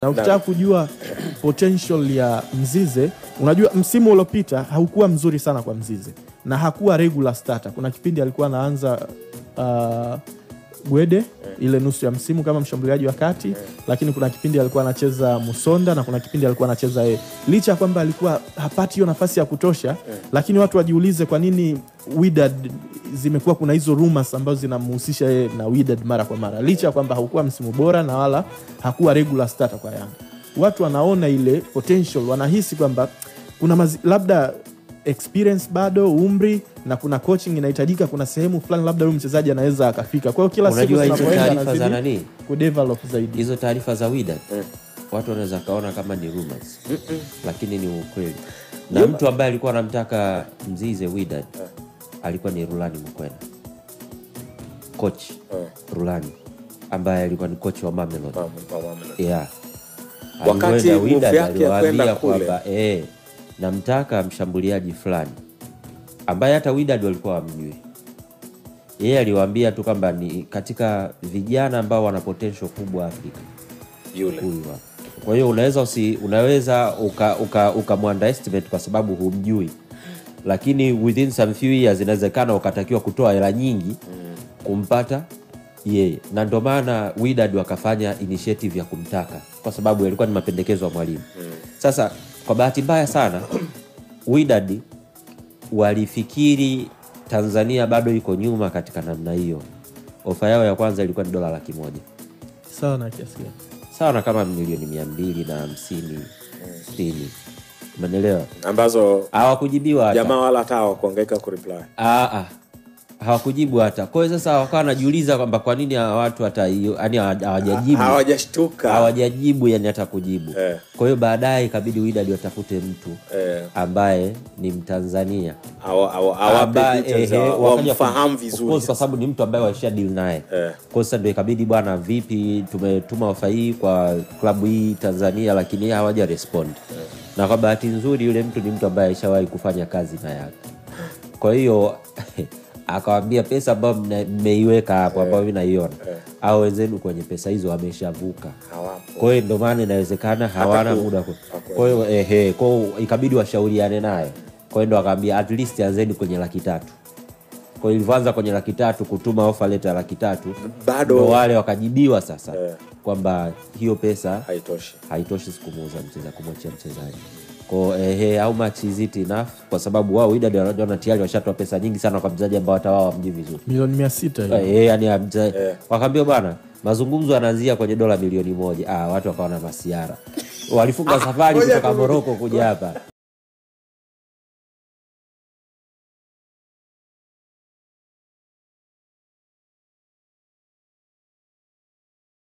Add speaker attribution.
Speaker 1: Na ukitaka kujua potential ya Mzize, unajua msimu uliopita haukuwa mzuri sana kwa Mzize na hakuwa regular starter. Kuna kipindi alikuwa anaanza Gwede ile nusu ya msimu kama mshambuliaji wa kati, lakini kuna kipindi alikuwa anacheza Musonda na kuna kipindi alikuwa anacheza licha kwamba alikuwa hapati hiyo nafasi ya kutosha, lakini watu wajiulize kwa nini Wydad zimekuwa kuna hizo rumors ambazo zinamhusisha yeye na Wydad mara kwa mara, licha kwamba hakuwa msimu bora na wala hakuwa regular starter kwa Yanga. Watu wanaona ile potential, wanahisi kwamba kuna labda experience bado, umri na kuna coaching inahitajika, kuna sehemu fulani labda huyu mchezaji anaweza akafika. Kwa hiyo kila siku tunapoenda anazidi kudevelop zaidi.
Speaker 2: Hizo taarifa za Wydad watu wanaweza kaona kama ni rumors, lakini ni ukweli. Na mtu ambaye alikuwa anamtaka Mzize Wydad alikuwa ni Rulani Mukwena, coach Rulani ambaye alikuwa ni coach wa Mamelodi. Yeah.
Speaker 3: Wakati
Speaker 2: Wydad
Speaker 3: yake ya kwenda
Speaker 2: kwamba namtaka mshambuliaji fulani ambaye hata Wydad walikuwa wamjui. Yeye aliwaambia tu kwamba ni katika vijana ambao wana potential kubwa Afrika
Speaker 3: yule.
Speaker 2: Kwa hiyo unaweza ukamwunderestimate kwa sababu humjui. Lakini within some few years inawezekana ukatakiwa kutoa hela nyingi kumpata yeye. Na ndio maana Wydad wakafanya initiative ya kumtaka kwa sababu yalikuwa ni mapendekezo ya mwalimu. Sasa kwa bahati mbaya sana Wydad walifikiri Tanzania bado iko nyuma katika namna hiyo. Ofa yao ya kwanza ilikuwa ni $100,000.
Speaker 1: Sawa na kiasi gani?
Speaker 2: Sawa na kama milioni 250 60. Umeelewa?
Speaker 3: Ambazo
Speaker 2: hawakujibiwa hata.
Speaker 3: Jamaa wala hata hawakuhangaika kureply.
Speaker 2: Hawakujibu hata. Kwa hiyo sasa wakawa wanajiuliza kwamba kwa nini hawa watu hata yani hawajajibu.
Speaker 3: Hawajashtuka.
Speaker 2: Hawajajibu yani hata kujibu. Kwa hiyo baadaye ikabidi Wydad watafute mtu ambaye ni Mtanzania.
Speaker 3: Wamfahamu vizuri.
Speaker 2: Kwa sababu ni mtu ambaye walisha deal naye. Kwa hiyo ndio ikabidi bwana, vipi tumetuma ofa hii kwa klabu hii Tanzania, lakini hawaja respond. Na kwa bahati nzuri yule mtu ni mtu ambaye alishawahi kufanya kazi na Yanga. Kwa hiyo akawaambia pesa ambayo mmeiweka hapo ambayo mimi naiona au wenzenu kwenye pesa hizo wameshavuka. Kwa hiyo ndio maana inawezekana hawana muda. Kwa hiyo kwa hiyo ikabidi washauriane naye. Kwa hiyo ndo akaambia at least anzeni kwenye 300,000. Kwa hiyo ilianza kwenye 300,000 kutuma offer letter 300,000. Bado wale wakajibiwa sasa kwamba hiyo pesa haitoshi sikumuuza mchezaji, kumwachia mchezaji. Kwa how much is it enough? Kwa sababu wao Wydad wanaona tayari washatoa pesa nyingi sana kwa mchezaji ambao hata wao hamjui vizuri.
Speaker 1: Milioni 600
Speaker 2: yani wakaambia bwana, mazungumzo yanaanzia kwenye $1,000,000. Watu wakaona masiara. Walifunga safari kutoka Morocco kuja hapa.